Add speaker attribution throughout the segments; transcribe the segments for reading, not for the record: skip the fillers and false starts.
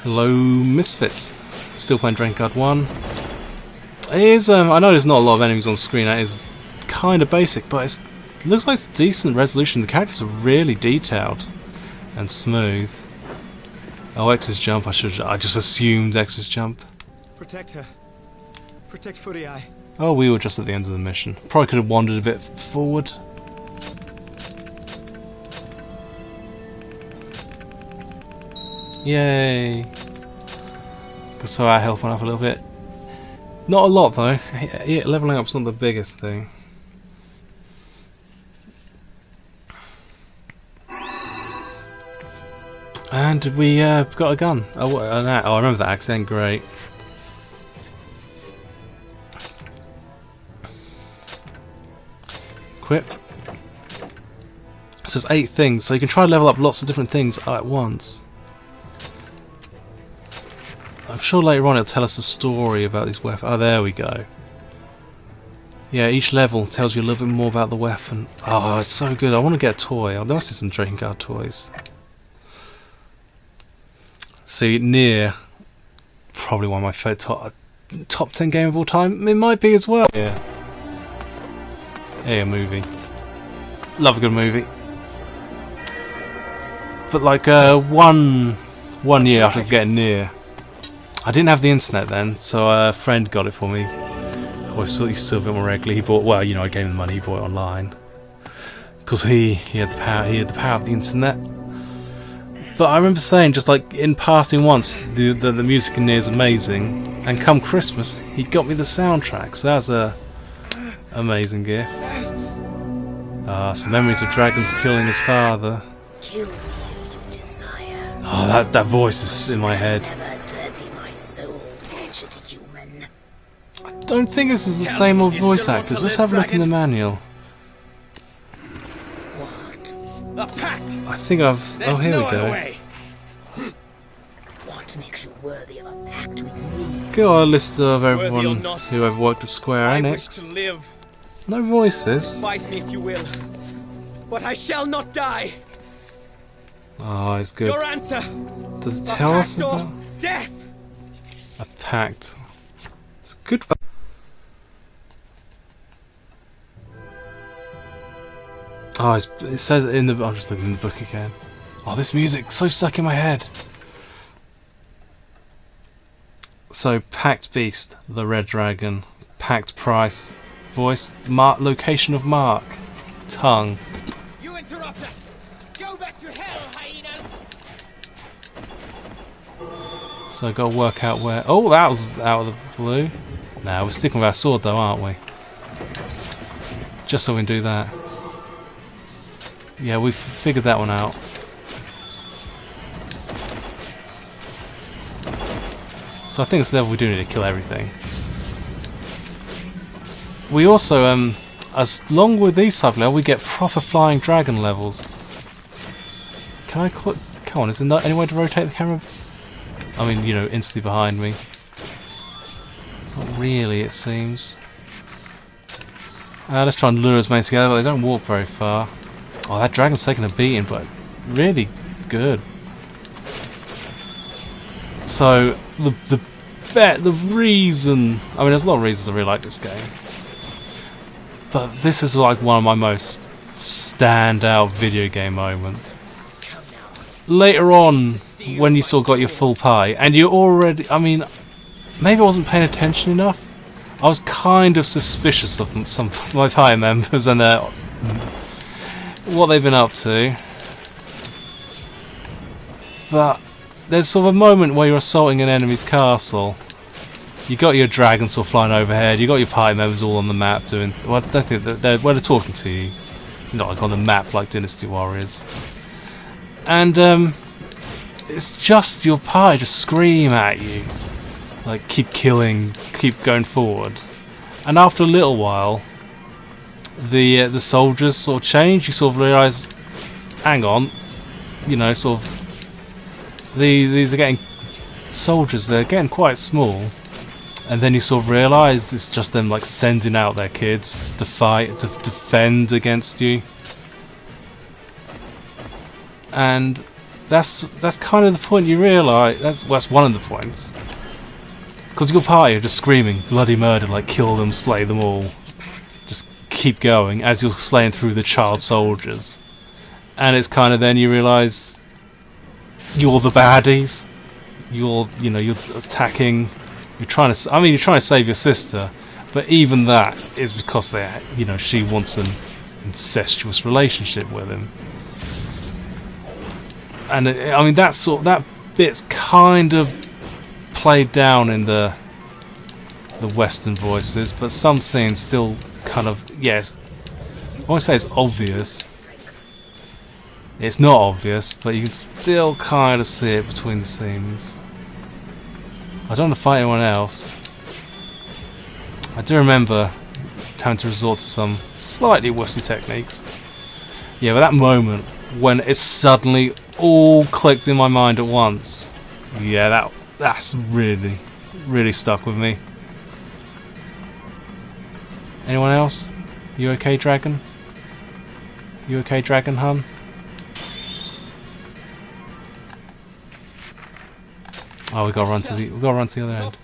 Speaker 1: Hello, Misfits. Still playing Drakengard 1. It is, I know there's not a lot of enemies on screen, that is kind of basic, but it looks like it's decent resolution. The characters are really detailed and smooth. Oh, X's jump, I just assumed X's jump.
Speaker 2: Protect her. Protect Footy Eye.
Speaker 1: Oh, we were just at the end of the mission. Probably could have wandered a bit forward. Yay! So our health went up a little bit. Not a lot though. Yeah, leveling up's not the biggest thing. And we got a gun. Oh, I remember that accent. Great. Equip. So it's 8 things. So you can try to level up lots of different things at once. I'm sure later on it'll tell us a story about these weapons. Oh, there we go. Yeah, each level tells you a little bit more about the weapon. Oh, it's so good. I want to get a toy. There must be some Drakengard toys. See, Nier, probably one of my favourite top 10 game of all time. It might be as well. Yeah. Hey, a movie. Love a good movie. But like one year after getting Nier, I didn't have the internet then, so a friend got it for me. I used to do a bit more regularly. He bought, well, you know, I gave him the money. He bought it online because he had the power. He had the power of the internet. But I remember saying, just like in passing once, the music in Nier is amazing. And come Christmas, he got me the soundtrack. So that's a amazing gift. Some memories of dragons killing his father.
Speaker 3: Kill me if you desire.
Speaker 1: Oh, that voice is in my head. I don't think this is the same old voice actors. Let's have a look in the manual.
Speaker 3: What?
Speaker 2: A pact.
Speaker 1: I think I've. Oh, here we go.
Speaker 3: What makes you worthy of a pact with me?
Speaker 1: Got a list of everyone who ever worked at Square
Speaker 2: I
Speaker 1: Enix.
Speaker 2: wish to live.
Speaker 1: No voices.
Speaker 2: Despise me if you will, but I shall not die.
Speaker 1: Oh, it's good.
Speaker 2: Your answer.
Speaker 1: Does it tell us
Speaker 2: Pact or
Speaker 1: about
Speaker 2: death?
Speaker 1: a pact? It's good. Oh, it says in the. I'm just looking in the book again. Oh, this music's so stuck in my head. So, Pact Beast, the Red Dragon, Pact Price, voice, location of mark, tongue.
Speaker 2: You interrupt us. Go back to hell, hyenas.
Speaker 1: So, got to work out where. Oh, that was out of the blue. Nah, we're sticking with our sword though, aren't we? Just so we can do that. Yeah, we've figured that one out. So I think this level we do need to kill everything. We also, as long with these type levels, we get proper flying dragon levels. Can I come on, is there any way to rotate the camera? I mean, you know, instantly behind me. Not really, it seems. Let's try and lure us mates together, but they don't walk very far. Oh, that dragon's taking a beating, but really good. So the reason, I mean, there's a lot of reasons I really like this game, but this is like one of my most standout video game moments. Later on, when you sort of got your full pie, and you already, I mean, maybe I wasn't paying attention enough. I was kind of suspicious of some of my party members and what they've been up to. But there's sort of a moment where you're assaulting an enemy's castle. You got your dragon sort of flying overhead. You got your party members all on the map doing. Well, I don't think that they're talking to you. Not like on the map like Dynasty Warriors. And it's just your party just scream at you, like keep killing, keep going forward. And after a little while, the soldiers sort of change. You sort of realise, hang on, you know, sort of these are getting soldiers. They're getting quite small, and then you sort of realise it's just them like sending out their kids to fight, to defend against you. And that's kind of the point. You realise that's one of the points. Because your party are just screaming bloody murder, like kill them, slay them all. Just keep going as you're slaying through the child soldiers. And it's kind of then you realise you're the baddies. You're attacking. You're trying to save your sister, but even that is because she wants an incestuous relationship with him. And that bit's kind of played down in the Western voices, but some scenes still kind of, yes, I won't say it's obvious. It's not obvious, but you can still kind of see it between the scenes. I don't want to fight anyone else. I do remember having to resort to some slightly wussy techniques. Yeah, but that moment when it suddenly all clicked in my mind at once, yeah, that's really, really stuck with me. Anyone else? You okay, Dragon? You okay, Dragon Hun? Oh, we gotta run to the other end.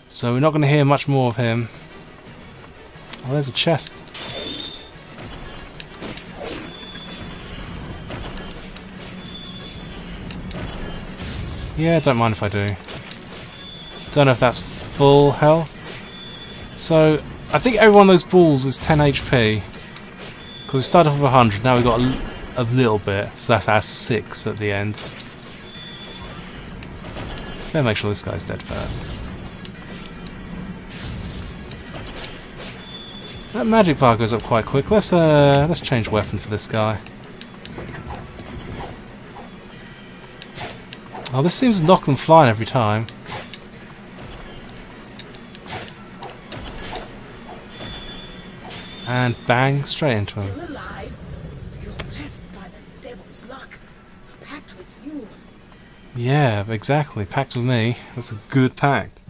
Speaker 1: So we're not gonna hear much more of him. Oh, there's a chest. Yeah, don't mind if I do. Don't know if that's full health. So I think every one of those balls is 10 HP. Because we started off with 100, now we've got a little bit, so that's our 6 at the end. Better make sure this guy's dead first. That magic bar goes up quite quick. Let's change weapon for this guy. Oh, this seems to knock them flying every time. And bang, straight into him.
Speaker 3: Still alive? You're blessed by the devil's luck. A pact with you.
Speaker 1: Yeah, exactly. Pact with me. That's a good pact.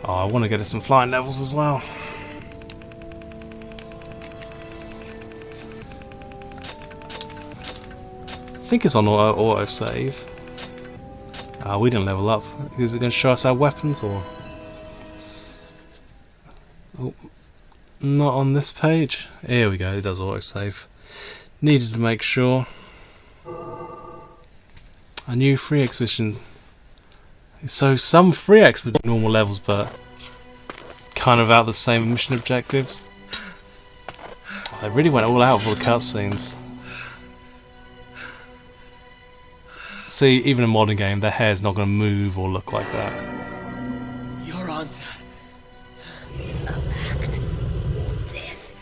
Speaker 1: Oh, I want to get us some flying levels as well. I think it's on auto save. We didn't level up. Is it going to show us our weapons or? Oh, not on this page. Here we go. It does auto save. Needed to make sure. A new free exhibition. So some free X with normal levels, but kind of out the same mission objectives. Oh, they really went all out with all the cutscenes. See, even in a modern game, their hair's not going to move or look like that.
Speaker 2: Your answer.
Speaker 3: A pact or death.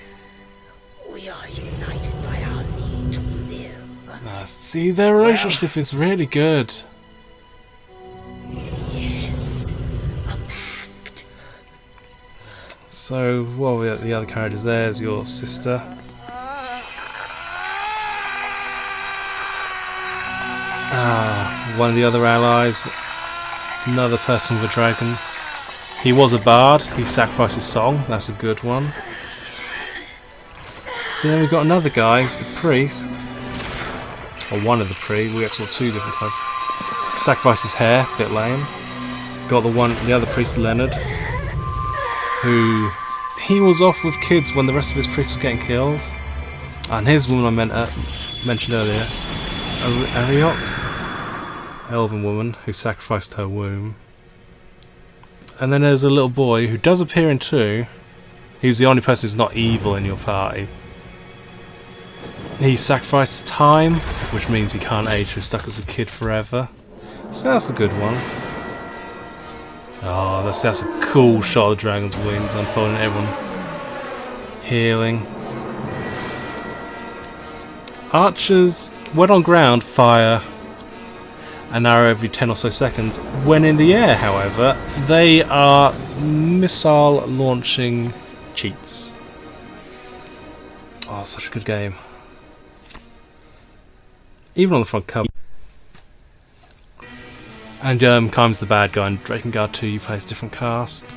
Speaker 3: We are united by our need to live.
Speaker 1: See, their relationship is really good.
Speaker 3: Yes, a pact.
Speaker 1: So, what are the other characters? There's your sister. One of the other allies. Another person with a dragon. He was a bard. He sacrificed his song. That's a good one. So then we've got another guy, the priest. Or one of the priests. We saw two different types. Sacrificed his hair. Bit lame. Got the other priest, Leonard, who he was off with kids when the rest of his priests were getting killed. And here's the woman I mentioned earlier, Ariok, elven woman who sacrificed her womb. And then there's a little boy who does appear in 2. He's the only person who's not evil in your party. He sacrificed time, which means he can't age. He's stuck as a kid forever. So that's a good one. Oh, that's a cool shot of the dragon's wings unfolding, everyone healing. Archers, when on ground, fire an arrow every 10 or so seconds. When in the air, however, they are missile launching cheats. Oh, such a good game. Even on the front cover. And Kaim's the bad guy in Drakengard 2. You play as a different cast.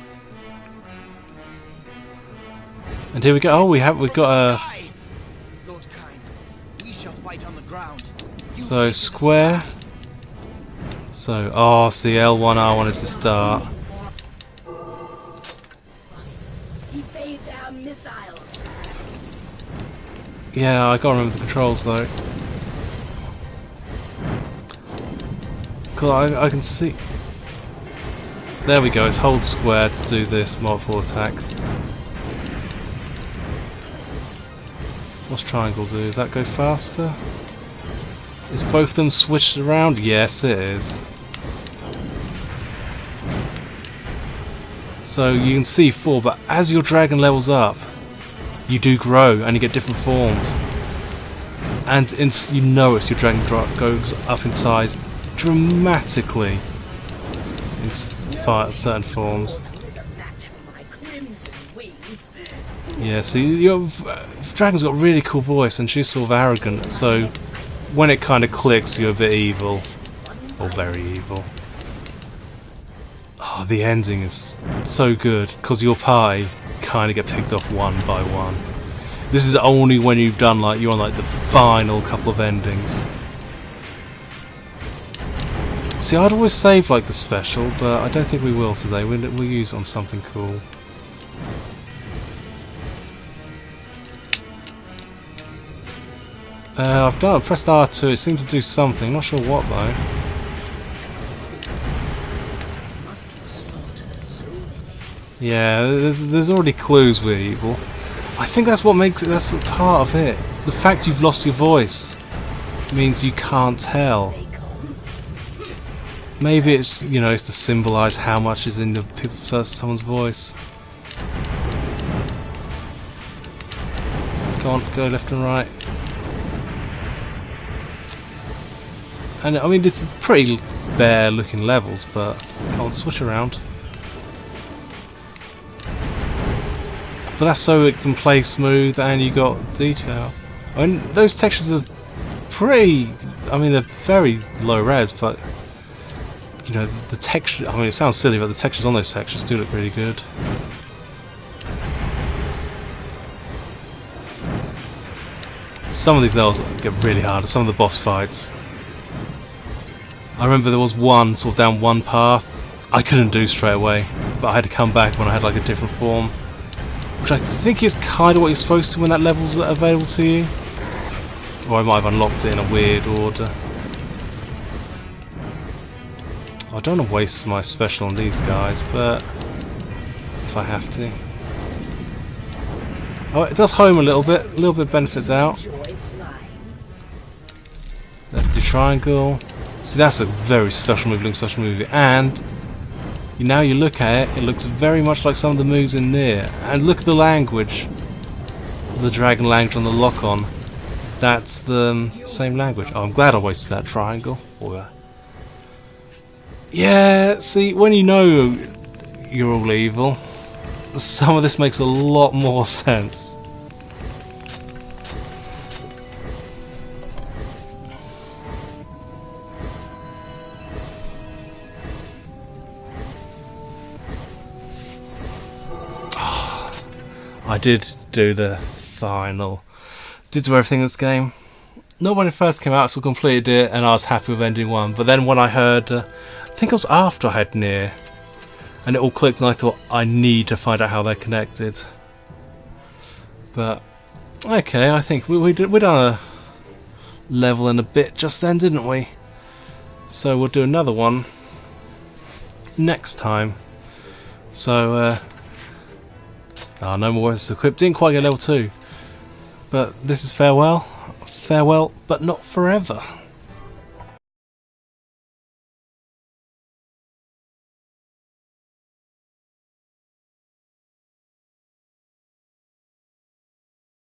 Speaker 1: And here we go. Oh, we've got So square. So see, L1, R1 is the start.
Speaker 3: Evade their missiles.
Speaker 1: Yeah, I gotta remember the controls though. Cause I can see. There we go. It's hold square to do this multiple attack. What's triangle do? Does that go faster? Is both of them switched around? Yes, it is. So you can see 4, but as your dragon levels up, you do grow and you get different forms. And you notice your dragon goes up in size dramatically in certain forms. Yeah, see, your dragon's got a really cool voice and she's sort of arrogant, so when it kind of clicks, you're a bit evil. Or very evil. Oh, the ending is so good, because your party kind of get picked off one by one. This is only when you've done, like, you're on, like, the final couple of endings. See, I'd always save, like, the special, but I don't think we will today. We'll use it on something cool. I've pressed R2, it seemed to do something, not sure what though. Yeah, there's already clues we're evil. I think that's what makes it, that's part of it. The fact you've lost your voice means you can't tell. Maybe it's, you know, it's to symbolise how much is in someone's voice. Go on, go left and right. And I mean, it's pretty bare looking levels, but can't switch around. But that's so it can play smooth and you got detail. I mean, those textures are pretty, I mean, they're very low res, but you know, the texture, I mean, it sounds silly, but the textures on those textures do look really good. Some of these levels get really hard, some of the boss fights. I remember there was one sort of down one path I couldn't do straight away, but I had to come back when I had like a different form, which I think is kind of what you're supposed to when that level's available to you, or I might have unlocked it in a weird order. I don't want to waste my special on these guys, but if I have to. Oh, it does home a little bit benefits out. Let's do triangle. See, that's a very special movie, and now you look at it, it looks very much like some of the moves in Nier. And look at the language, the dragon language on the lock-on. That's the same language. Oh, I'm glad I wasted that triangle. Yeah, see, when you know you're all evil, some of this makes a lot more sense. I did do the final. Did do everything in this game. Not when it first came out, so I completed it and I was happy with ending 1. But then when I heard, I think it was after I had Nier, and it all clicked and I thought, I need to find out how they're connected. But, okay, I think we done a level in a bit just then, didn't we? So we'll do another one next time. So, no more weapons equipped. Didn't quite get level 2. But this is farewell. Farewell, but not forever.